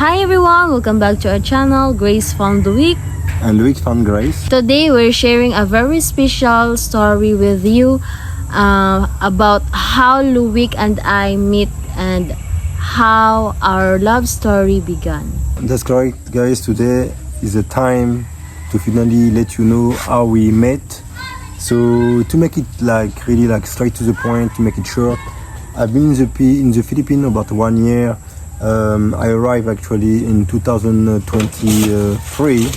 Hi everyone, welcome back to our channel, Grace Found the Week. And Luke found Grace. Today we're sharing a very special story with you about how Luik and I meet and how our love story began. That's correct, guys. Today is the time to finally let you know how we met. So to make it really straight to the point, to make it short, I've been in the Philippines about 1 year. I arrived actually in 2023,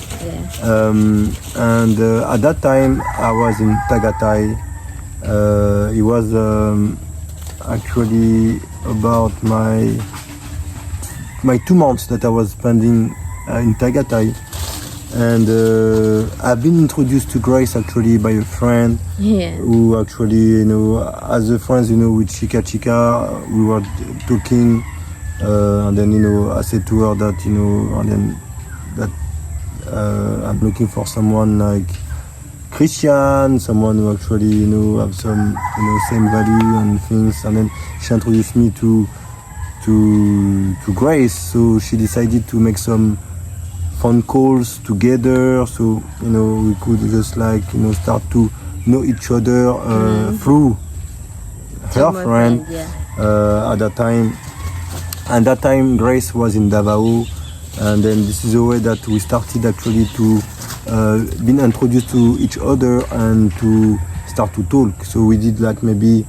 and at that time I was in Tagaytay. It was actually about my 2 months that I was spending in Tagaytay, and I've been introduced to Grace actually by a friend who actually, as a friends, with Chica Chica, we were talking. And then I said to her that I'm looking for someone like Christian, someone who actually have some same value and things. And then she introduced me to Grace. So she decided to make some phone calls together, so we could just start to know each other through her friend. At that time. And that time Grace was in Davao, and then this is the way that we started actually to been introduced to each other and to start to talk. So we did maybe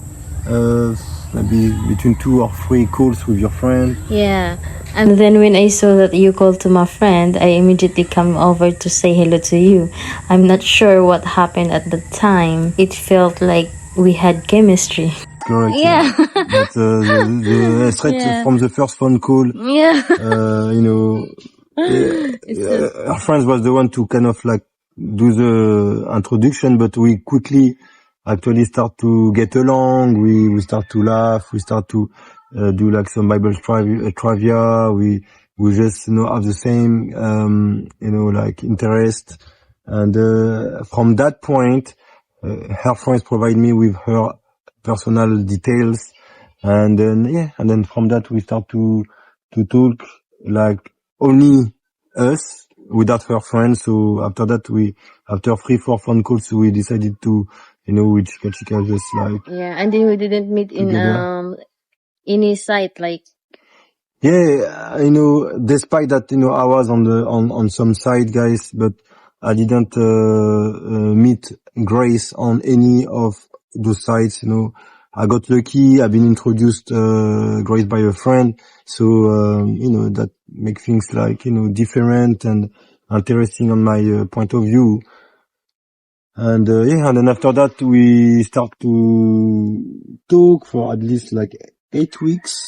between 2 or 3 calls with your friend. Yeah. And then when I saw that you called to my friend, I immediately come over to say hello to you. I'm not sure what happened at the time. It felt like we had chemistry. Correct. Yeah. But straight from the first phone call, our friends was the one to kind of do the introduction, but we quickly actually start to get along. We start to laugh. We start to do some Bible trivia. We just have the same interest, and from that point, her friends provide me with her personal details, and then from that we start to talk only us without her friends. So after that, after 3-4 phone calls, we decided to with Chica Chica just and then we didn't meet together. In any site despite that I was on some site, guys, but I didn't meet Grace on any of those sites. I got lucky. I've been introduced Grace by a friend, so that make things different and interesting on my point of view. And and then after that we start to talk for at least 8 weeks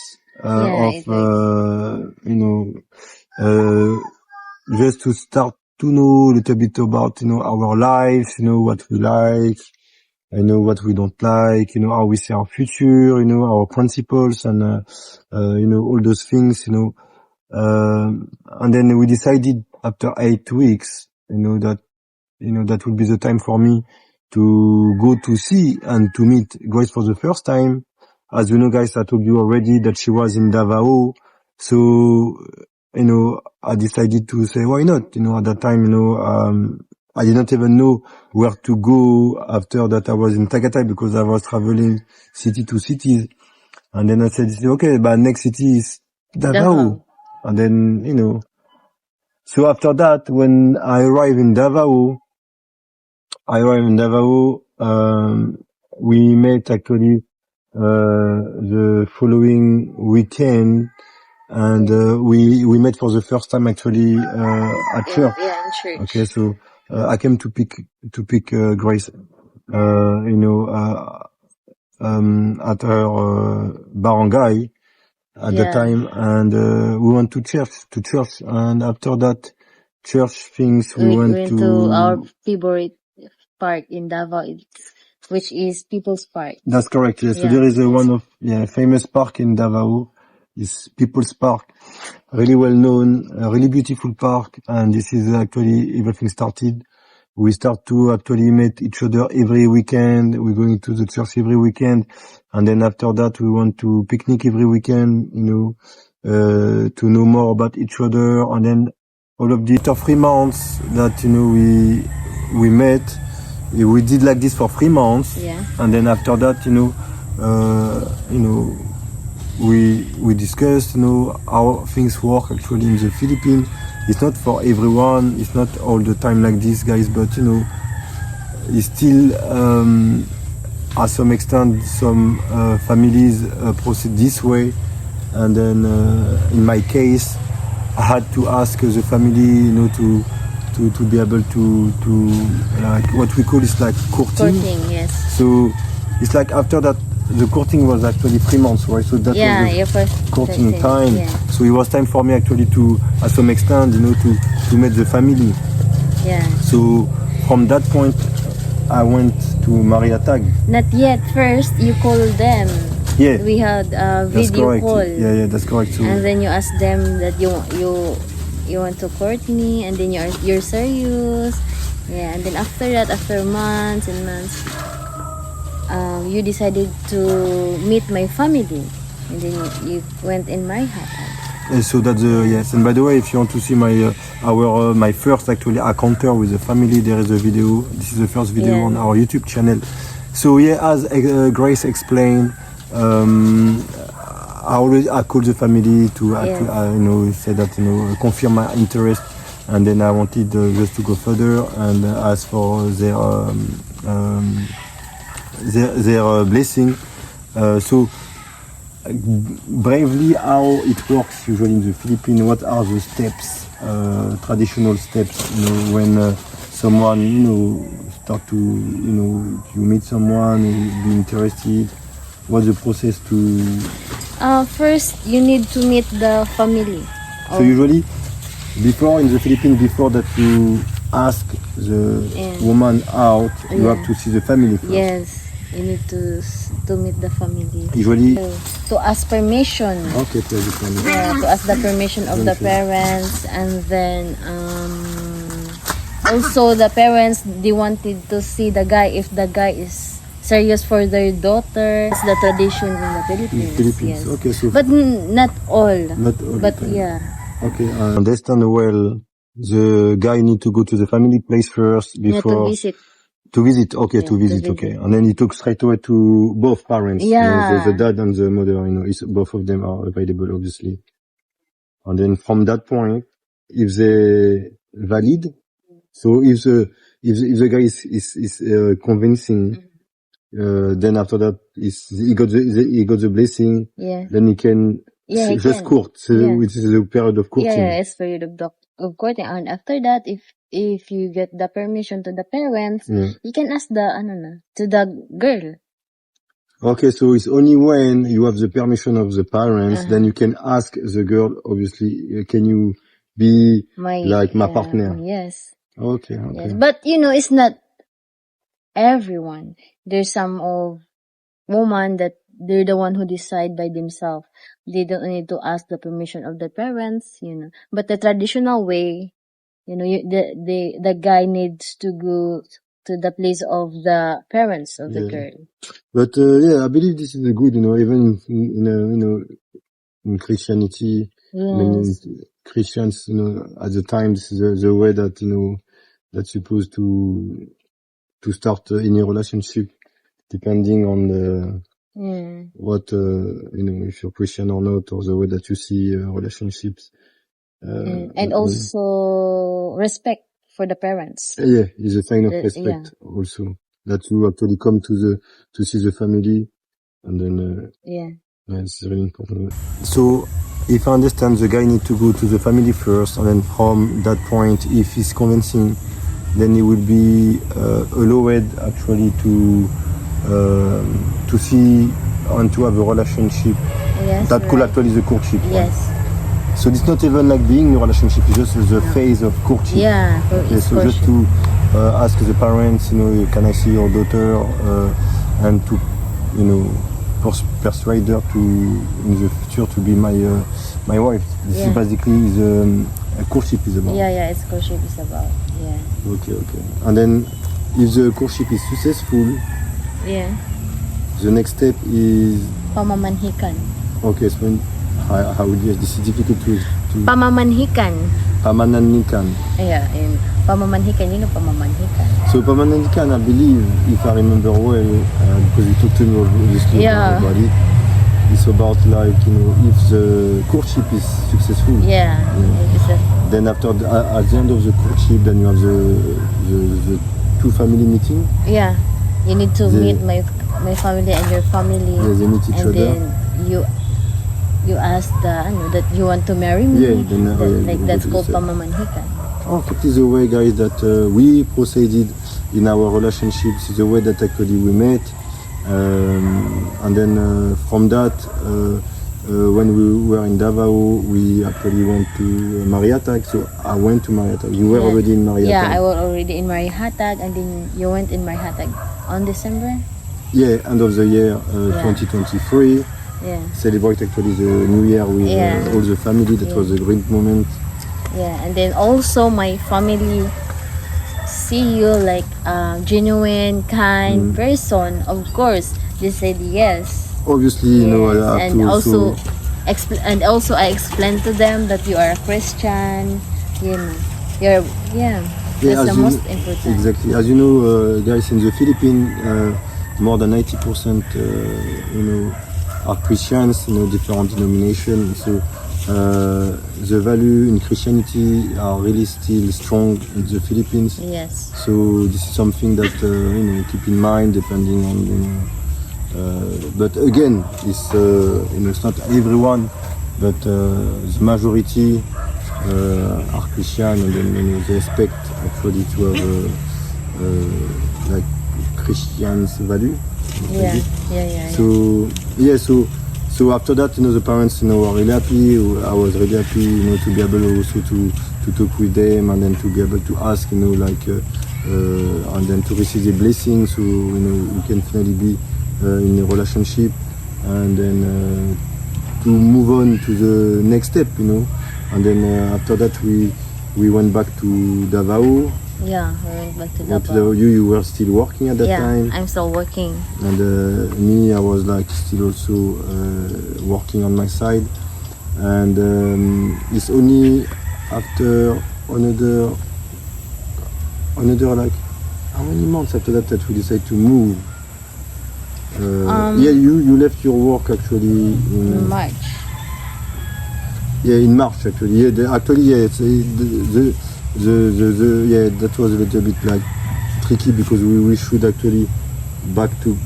just to start to know a little bit about our lives, what we like, what we don't like, how we see our future, our principles, and all those things, and then we decided after 8 weeks, that that would be the time for me to go to see and to meet Grace for the first time. As you know, guys, I told you already that she was in Davao, so I decided to say why not. At that time, I did not even know where to go after that. I was in Tagaytay because I was traveling city to city. And then I said, okay, but next city is Davao. And then, so after that, when I arrived in Davao, we met actually, the following weekend, and, we met for the first time actually, at church. Yeah, in church. Okay, so, I came to pick Grace, at her barangay at the time, and we went to church, and after that church things, we went to our favorite park in Davao, which is People's Park. That's correct. Yes. So there is one of famous park in Davao. Is People's Park, really well known, a really beautiful park, and this is actually everything started. We start to actually meet each other every weekend. We're going to the church every weekend, and then after that we want to picnic every weekend. to know more about each other, and then all of the after 3 months that we met, we did like this for 3 months, Yeah. and then after that, we discussed, how things work actually in the Philippines. It's not for everyone. It's not all the time like this, guys. But it's still, at some extent, some families proceed this way. And then, in my case, I had to ask the family, to be able to like what we call is like courting. Courting, yes. So it's like after that, the courting was actually 3 months, right? So that was Your the first courting thing, time. Yeah. So it was time for me actually to, at some extent, to meet the family. Yeah. So from that point, I went to Maria Tag. Not yet. First, you called them. Yeah, We had a that's video correct. call. Yeah, that's correct. So And then you ask them that you want to court me, and then you're serious. Yeah, and then after that, after months and months, you decided to meet my family, and then you went in my house. so that's yes. And by the way, if you want to see my first actually encounter with the family, there is a video. This is the first video Yeah. on our YouTube channel. So yeah, as Grace explained, I called the family to say that confirm my interest, and then I wanted just to go further and ask for their blessing. So bravely, how it works usually in the Philippines? What are the steps, traditional steps? When someone start to you meet someone, you be interested. What's the process to? First, you need to meet the family. So usually, before in the Philippines, before that you ask the woman out, you have to see the family first. Yes, you need to meet the family. Usually, To ask permission. okay, to the family. Yeah, to ask the permission of the parents, and then also the parents, they wanted to see the guy, if the guy is serious for their daughter. It's the tradition in the Philippines. Yes. Okay, so But not all. not all But the time. yeah. Okay, I understand well. The guy need to go to the family place first Yeah, before to visit. to visit. Okay, Yeah, to visit. to Okay, visit. and then he took straight away to both parents. Yeah. The dad and the mother. Both of them are available, obviously. And then from that point, if they valid, so if the guy is convincing. Then after that, he got the blessing. Yeah. Then he can Yeah, he just can. court, Yeah. which is the period of courting. Yeah, it's period of courting. And after that, if you get the permission to the parents, Yeah. you can ask to the girl. Okay, so it's only when you have the permission of the parents, then you can ask the girl, obviously, can you be my partner? Yes. Okay. Yes. But it's not everyone. There's some of women that they're the one who decide by themselves. They don't need to ask the permission of the parents, But the traditional way, the guy needs to go to the place of the parents of the girl. But yeah, I believe this is a good, even in Christianity, Yes. Christians, at the time, this is the way that that's supposed to start any relationship, depending on what if you're Christian or not, or the way that you see relationships. And also respect for the parents. Yeah, it's a sign of respect also, that you actually come to see the family, and then it's really important. So if I understand, the guy need to go to the family first, and then from that point, if he's convincing, then he will be allowed actually to see and to have a relationship. Yes, that could actually the courtship. Yes. Right? So it's not even like being in a relationship; it's just the phase of courtship. Yeah. Okay, so just to ask the parents, can I see your daughter, and to persuade her to in the future to be my wife. This is basically the courtship is about. Yeah, it's courtship is about. Yeah. Okay. And then if the courtship is successful, the next step is pamamanhikan. okay. So how this is difficult to Pamamanhikan. pamananikan. Yeah, in pamamanhikan, you know pamamanhikan. So pamananikan, I believe, if I remember well, because you talked to me obviously Yeah. about it, it's about like, you know, if the courtship is successful. Yeah, it's a, Then after at the end of the courtship, then you have the two family meeting. yeah. You need to The- meet my family and your family. Yeah, they meet each and other. then you ask that you want to marry me. Yeah, then, like you go that's to called the- pamamanhikan. Oh, that is the way, guys, that we proceeded in our relationship. This is the way that actually we met. And then from that, when we were in Davao, we actually went to Mariatag. So I went to Mariatag. You were Yeah. already in Mariatag. Yeah, I was already in Marihatag, and then you went in Marihatag on December. Yeah, end of the year Yeah. 2023. Yeah, Celebrate actually the new year with Yeah. all the family. That was a great moment. yeah, and then also my family see you like a genuine, kind person. Of course, they said yes. Obviously, you know, Yes, I have and to also I explained to them that you are a Christian. You know, you're Yeah, that's as the you most know- important. Exactly. As you know, guys, in the Philippines, more than 90%, you know, are Christians, you know, different denominations. So the value in Christianity are really still strong in the Philippines. Yes. So this is something that you know, keep in mind depending on, you know. But again, it's you know, it's not everyone, but the majority are Christian, and then, you know, they expect actually to have like Christians value. Yeah. Yeah. So after that, you know, the parents, you know, were really happy. I was really happy, you know, to be able also to talk with them, and then to be able to ask, you know, like and then to receive the blessing, so, you know, we can finally be in a relationship, and then to move on to the next step, you know. And then after that, we went back to Davao. Yeah, we went back to Went to Davao. Davao. You were still working at that Yeah, time, I'm still working. and me, I was like still also working on my side. And it's only after another like how many months after that we decided to move. Yeah, you left your work actually in March. in March actually. Yeah, actually, yeah, it's, yeah, that was a little bit like tricky, because we should actually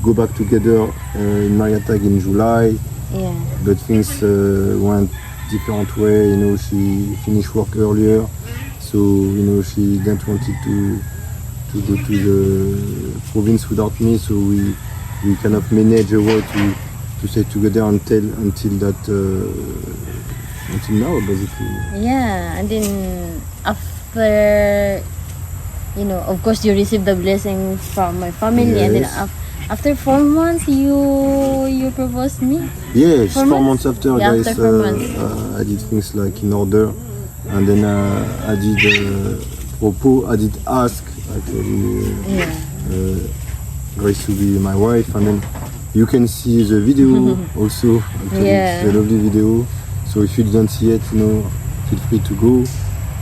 go back together in Mariatag in July, Yeah. but things went different way. You know, she finished work earlier, so, you know, she didn't wanted to go to the province without me, so we kind of managed a way to stay together until that until now, basically. Yeah, and then after, you know, of course you received the blessing from my family, and then Yes. after 4 months you proposed me. Yeah, it's 4 4 months? months after, Yeah, guys. after 4 months. I did things like in order, and then I did propose. I did ask actually Grace to be my wife, and then you can see the video also. Actually, Yeah. it's a lovely video. So if you didn't see it, you know, feel free to go.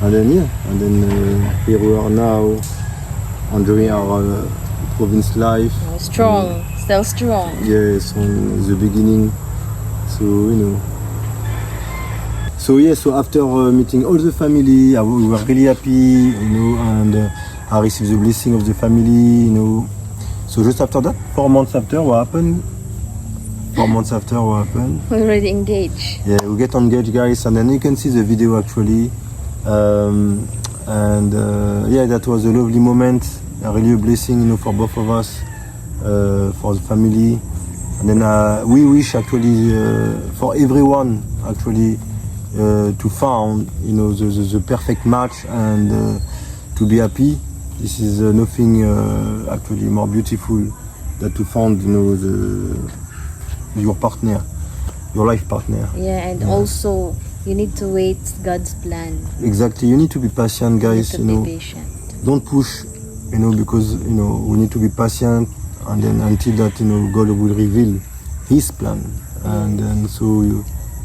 And then here we are now, enjoying our province life. Strong, still strong. Yes, from the beginning. So, you know. So yeah, so after meeting all the family, we were really happy, you know, and I received the blessing of the family, you know. So just after that, 4 months after, what happened? 4 months after, what happened? We're already engaged. Yeah, we get engaged, guys, and then you can see the video actually. Yeah, that was a lovely moment, really a blessing, you know, for both of us, for the family. And then we wish actually for everyone actually to find, you know, the perfect match, and to be happy. This is nothing actually more beautiful than to find, you know, your partner, your life partner. Yeah, and also you need to wait God's plan. Exactly. You need to be patient, guys. You You need to know, be patient. don't push. You know, because, you know, we need to be patient, and then until that, you know, God will reveal His plan, and then so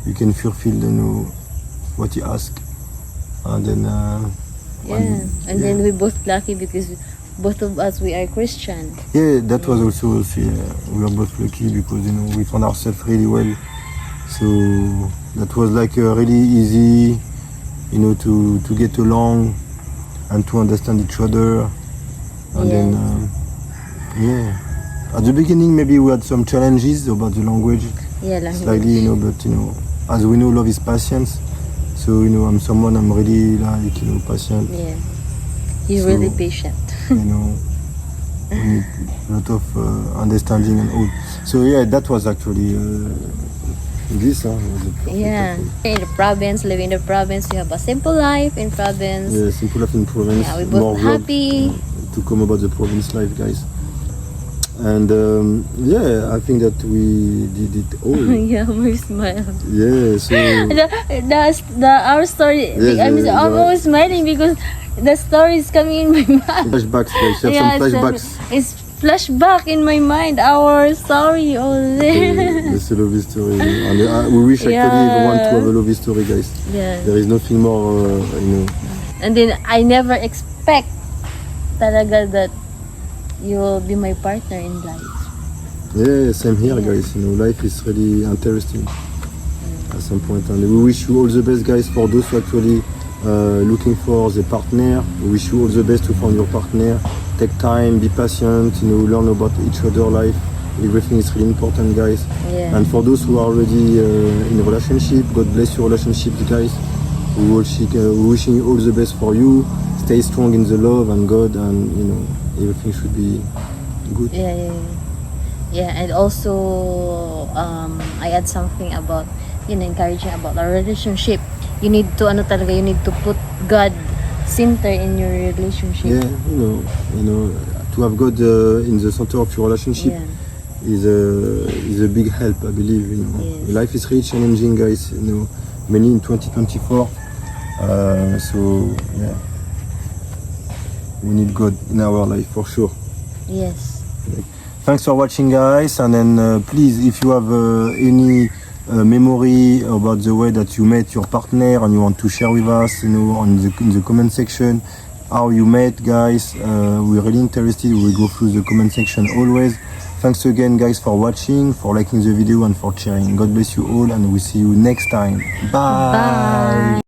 you can fulfill, you know, what he asked. And then, and then we both lucky because both of us, we are Christian. yeah, that was also, we were both lucky because, you know, we found ourselves really well. So that was like really easy, you know, to get along and to understand each other. And then, at the beginning, maybe we had some challenges about the language. Yeah, language. Slightly, you know, but, you know, as we know, love is patience. So, you know, I'm really like, you know, patient. Yeah, you're So, really patient. You know, we need a lot of understanding and all. So yeah, that was actually this. Was a perfect example. In the province, living in the province, you have a simple life in province. Yeah, simple life in province. Yeah, we More both vlog, happy. to come about the province life, guys. And yeah, I think that we did it all. Yeah, my smile. Yeah, so Our story. Yes, I'm always smiling because the story is coming in my mind. flashbacks, guys. You have some flashbacks. It's flashback in my mind. Our story all there. It's a love story, and we wish actually everyone to have a love story, guys. Yeah. There is nothing more, you know. And then I never expect talaga that you will be my partner in life. Yeah, same here, guys. You know, life is really interesting at some point, and we wish you all the best, guys. For those who actually looking for the partner, we wish you all the best to find your partner. Take time, be patient. You know, learn about each other life. Everything is really important, guys. Yeah. And for those who are already in a relationship, God bless your relationships, guys. We wishing you all the best for you. Stay strong in the love and God, and you know, everything should be good. Yeah, and also I add something about, you know, encouraging about our relationship. You need to put God center in your relationship. Yeah, you know, to have God in the center of your relationship is a big help, I believe. You know, Yes. life is really challenging, guys. You know, many in 2024. So yeah, we need God in our life for sure. Yes. Thanks for watching, guys, and then please, if you have any memory about the way that you met your partner and you want to share with us, you know, in the comment section how you met, guys. We're really interested. We go through the comment section always. Thanks again, guys, for watching, for liking the video, and for sharing. God bless you all, and we'll see you next time. Bye. Bye.